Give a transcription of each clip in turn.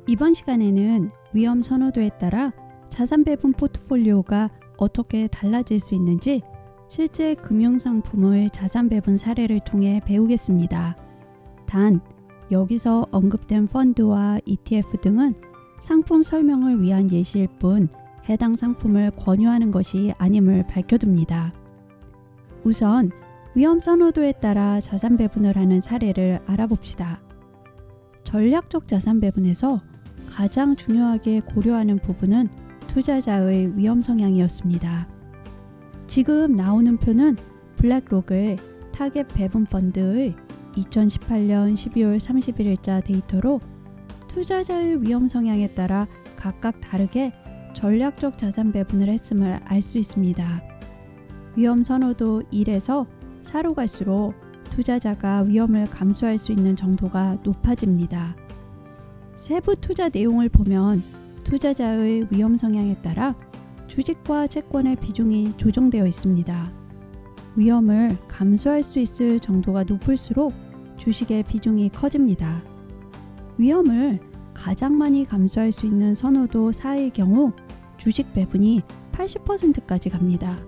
이번 시간에는 위험 선호도에 따라 자산 배분 포트폴리오가 어떻게 달라질 수 있는지 실제 금융상품의 자산 배분 사례를 통해 배우겠습니다. 단, 여기서 언급된 펀드와 ETF 등은 상품 설명을 위한 예시일 뿐 해당 상품을 권유하는 것이 아님을 밝혀둡니다. 우선 위험 선호도에 따라 자산 배분을 하는 사례를 알아봅시다. 전략적 자산 배분에서 가장 중요하게 고려하는 부분은 투자자의 위험 성향이었습니다. 지금 나오는 표는 블랙록의 타겟 배분 펀드의 2018년 12월 31일자 데이터로 투자자의 위험 성향에 따라 각각 다르게 전략적 자산 배분을 했음을 알 수 있습니다. 위험 선호도 1에서 4로 갈수록 투자자가 위험을 감수할 수 있는 정도가 높아집니다. 세부 투자 내용을 보면 투자자의 위험 성향에 따라 주식과 채권의 비중이 조정되어 있습니다. 위험을 감수할 수 있을 정도가 높을수록 주식의 비중이 커집니다. 위험을 가장 많이 감수할 수 있는 선호도 4의 경우 주식 배분이 80%까지 갑니다.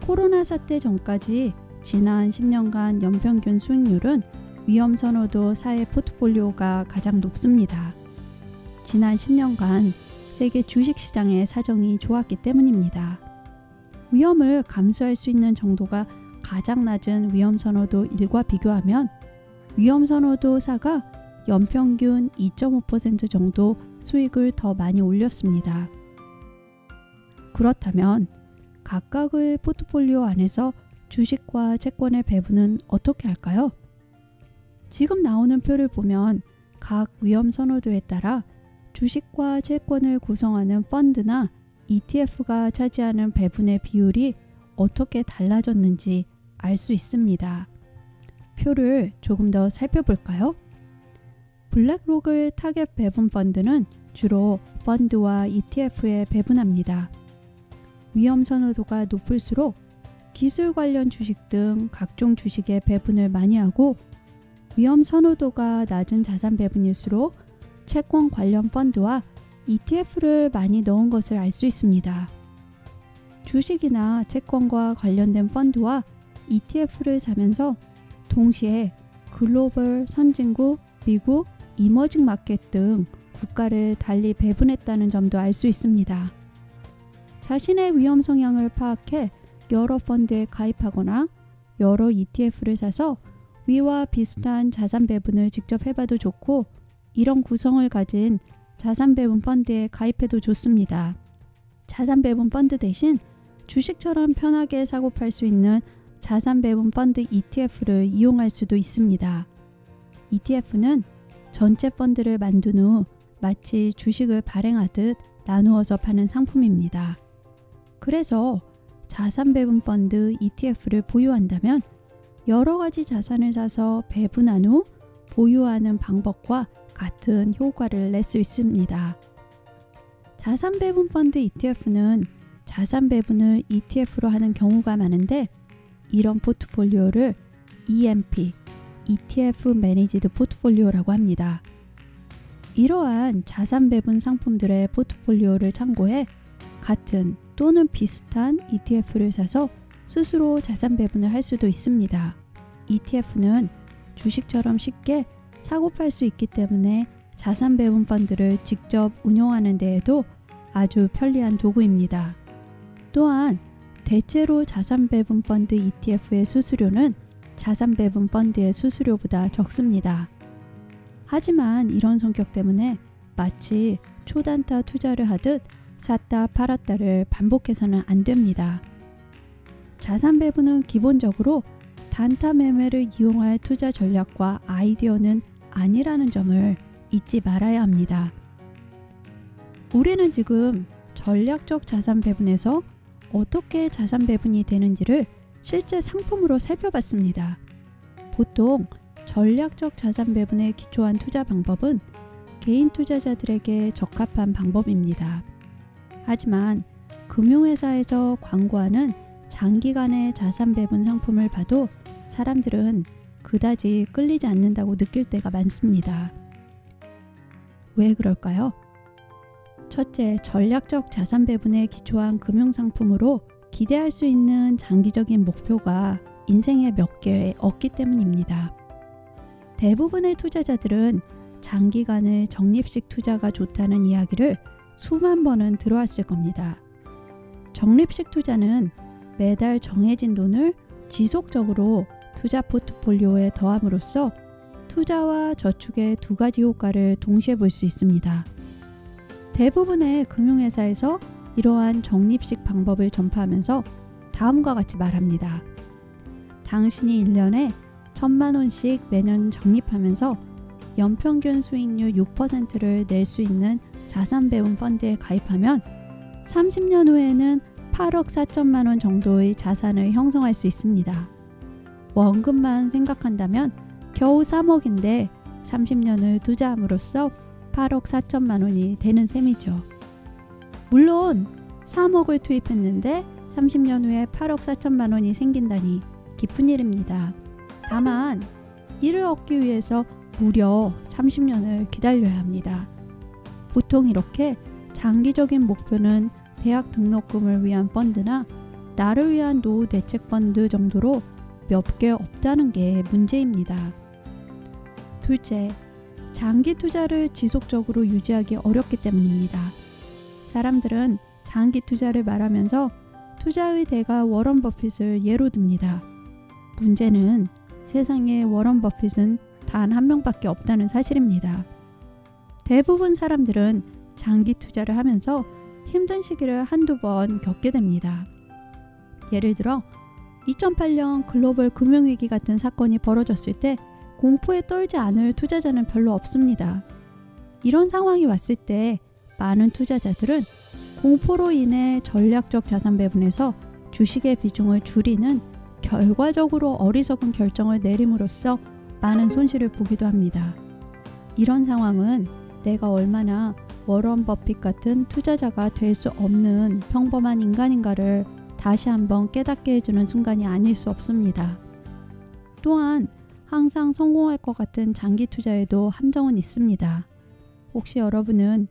코로나 사태 전까지 지난 10년간 연평균 수익률은 위험 선호도 4의 포트폴리오가 가장 높습니다. 지난 10년간 세계 주식시장의 사정이 좋았기 때문입니다. 위험을 감수할 수 있는 정도가 가장 낮은 위험 선호도 1과 비교하면 위험 선호도 4가 연평균 2.5% 정도 수익을 더 많이 올렸습니다. 그렇다면 각각의 포트폴리오 안에서 주식과 채권의 배분은 어떻게 할까요? 지금 나오는 표를 보면 각 위험 선호도에 따라 주식과 채권을 구성하는 펀드나 ETF가 차지하는 배분의 비율이 어떻게 달라졌는지 알 수 있습니다. 표를 조금 더 살펴볼까요? 블랙록의 타겟 배분 펀드는 주로 펀드와 ETF에 배분합니다. 위험 선호도가 높을수록 기술 관련 주식 등 각종 주식에 배분을 많이 하고 위험 선호도가 낮은 자산 배분일수록 채권 관련 펀드와 ETF를 많이 넣은 것을 알 수 있습니다. 주식이나 채권과 관련된 펀드와 ETF를 사면서 동시에 글로벌, 선진국, 미국, 이머징 마켓 등 국가를 달리 배분했다는 점도 알 수 있습니다. 자신의 위험 성향을 파악해 여러 펀드에 가입하거나 여러 ETF를 사서 위와 비슷한 자산 배분을 직접 해봐도 좋고 이런 구성을 가진 자산 배분 펀드에 가입해도 좋습니다. 자산 배분 펀드 대신 주식처럼 편하게 사고 팔 수 있는 자산 배분 펀드 ETF를 이용할 수도 있습니다. ETF는 전체 펀드를 만든 후 마치 주식을 발행하듯 나누어서 파는 상품입니다. 그래서 자산 배분 펀드 ETF를 보유한다면 여러 가지 자산을 사서 배분한 후 보유하는 방법과 같은 효과를 낼 수 있습니다. 자산 배분 펀드 ETF는 자산 배분을 ETF로 하는 경우가 많은데 이런 포트폴리오를 EMP, ETF 매니지드 포트폴리오라고 합니다. 이러한 자산 배분 상품들의 포트폴리오를 참고해 같은 또는 비슷한 ETF를 사서 스스로 자산 배분을 할 수도 있습니다. ETF는 주식처럼 쉽게 사고 팔 수 있기 때문에 자산 배분 펀드를 직접 운용하는 데에도 아주 편리한 도구입니다. 또한 대체로 자산 배분 펀드 ETF의 수수료는 자산 배분 펀드의 수수료보다 적습니다. 하지만 이런 성격 때문에 마치 초단타 투자를 하듯 샀다 팔았다를 반복해서는 안 됩니다. 자산 배분은 기본적으로 단타 매매를 이용할 투자 전략과 아이디어는 아니라는 점을 잊지 말아야 합니다. 우리는 지금 전략적 자산 배분에서 어떻게 자산 배분이 되는지를 실제 상품으로 살펴봤습니다. 보통 전략적 자산 배분에 기초한 투자 방법은 개인 투자자들에게 적합한 방법입니다. 하지만 금융회사에서 광고하는 장기간의 자산 배분 상품을 봐도 사람들은 그다지 끌리지 않는다고 느낄 때가 많습니다. 왜 그럴까요? 첫째, 전략적 자산 배분에 기초한 금융상품으로 기대할 수 있는 장기적인 목표가 인생에 몇 개 없기 때문입니다. 대부분의 투자자들은 장기간의 적립식 투자가 좋다는 이야기를 수만 번은 들어왔을 겁니다. 적립식 투자는 매달 정해진 돈을 지속적으로 투자 포트폴리오에 더함으로써 투자와 저축의 두 가지 효과를 동시에 볼 수 있습니다. 대부분의 금융회사에서 이러한 적립식 방법을 전파하면서 다음과 같이 말합니다. 당신이 1년에 1,000만 원씩 매년 적립하면서 연평균 수익률 6%를 낼 수 있는 자산 배분 펀드에 가입하면 30년 후에는 8억 4천만 원 정도의 자산을 형성할 수 있습니다. 원금만 생각한다면 겨우 3억인데 30년을 투자함으로써 8억 4천만 원이 되는 셈이죠. 물론 3억을 투입했는데 30년 후에 8억 4천만 원이 생긴다니 기쁜 일입니다. 다만 이를 얻기 위해서 무려 30년을 기다려야 합니다. 보통 이렇게 장기적인 목표는 대학 등록금을 위한 펀드나 나를 위한 노후 대책 펀드 정도로 몇 개 없다는 게 문제입니다. 둘째, 장기 투자를 지속적으로 유지하기 어렵기 때문입니다. 사람들은 장기 투자를 말하면서 투자의 대가 워런 버핏을 예로 듭니다. 문제는 세상에 워런 버핏은 단 한 명밖에 없다는 사실입니다. 대부분 사람들은 장기 투자를 하면서 힘든 시기를 한두 번 겪게 됩니다. 예를 들어 2008년 글로벌 금융위기 같은 사건이 벌어졌을 때 공포에 떨지 않을 투자자는 별로 없습니다. 이런 상황이 왔을 때 많은 투자자들은 공포로 인해 전략적 자산 배분에서 주식의 비중을 줄이는 결과적으로 어리석은 결정을 내림으로써 많은 손실을 보기도 합니다. 이런 상황은 내가 얼마나 워런 버핏 같은 투자자가 될 수 없는 평범한 인간인가를 다시 한번 깨닫게 해주는 순간이 아닐 수 없습니다. 또한 항상 성공할 것 같은 장기 투자에도 함정은 있습니다. 혹시 여러분은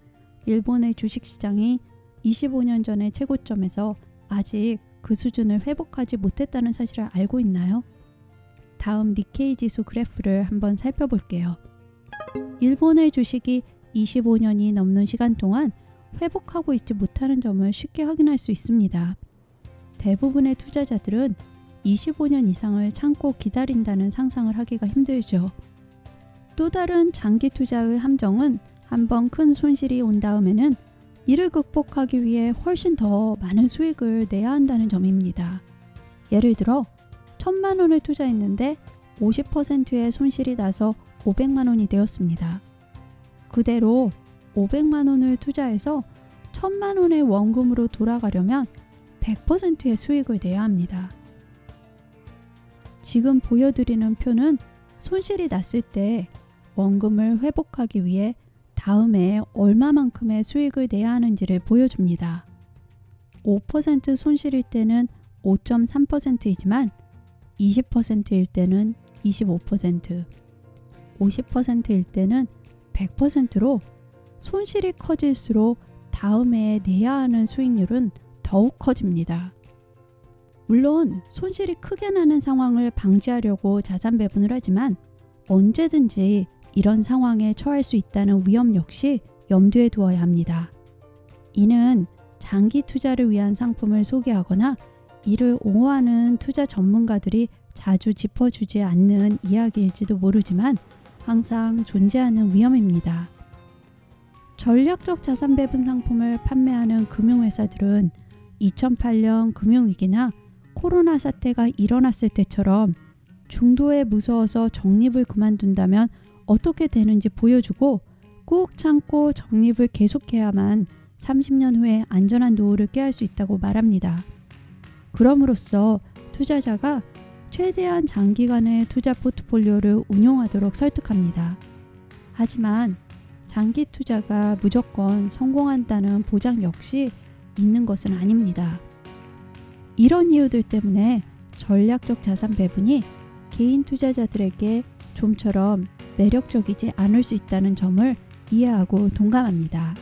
일본의 주식시장이 25년 전의 최고점에서 아직 그 수준을 회복하지 못했다는 사실을 알고 있나요? 다음 니케이 지수 그래프를 한번 살펴볼게요. 일본의 주식이 25년이 넘는 시간 동안 회복하고 있지 못하는 점을 쉽게 확인할 수 있습니다. 대부분의 투자자들은 25년 이상을 참고 기다린다는 상상을 하기가 힘들죠. 또 다른 장기 투자의 함정은 한번 큰 손실이 온 다음에는 이를 극복하기 위해 훨씬 더 많은 수익을 내야 한다는 점입니다. 예를 들어 1,000만 원을 투자했는데 50%의 손실이 나서 500만 원이 되었습니다. 그대로 500만 원을 투자해서 1,000만 원의 원금으로 돌아가려면 100%의 수익을 내야 합니다. 지금 보여드리는 표는 손실이 났을 때 원금을 회복하기 위해 다음에 얼마만큼의 수익을 내야 하는지를 보여줍니다. 5% 손실일 때는 5.3%이지만 20%일 때는 25%, 50%일 때는 100%로 손실이 커질수록 다음에 내야 하는 수익률은 더욱 커집니다. 물론 손실이 크게 나는 상황을 방지하려고 자산 배분을 하지만 언제든지 이런 상황에 처할 수 있다는 위험 역시 염두에 두어야 합니다. 이는 장기 투자를 위한 상품을 소개하거나 이를 옹호하는 투자 전문가들이 자주 짚어주지 않는 이야기일지도 모르지만 항상 존재하는 위험입니다. 전략적 자산 배분 상품을 판매하는 금융회사들은 2008년 금융위기나 코로나 사태가 일어났을 때처럼 중도에 무서워서 적립을 그만둔다면 어떻게 되는지 보여주고 꾹 참고 적립을 계속해야만 30년 후에 안전한 노후를 꾀할 수 있다고 말합니다. 그럼으로써 투자자가 최대한 장기간의 투자 포트폴리오를 운용하도록 설득합니다. 하지만 장기 투자가 무조건 성공한다는 보장 역시 있는 것은 아닙니다. 이런 이유들 때문에 전략적 자산 배분이 개인 투자자들에게 좀처럼 매력적이지 않을 수 있다는 점을 이해하고 동감합니다.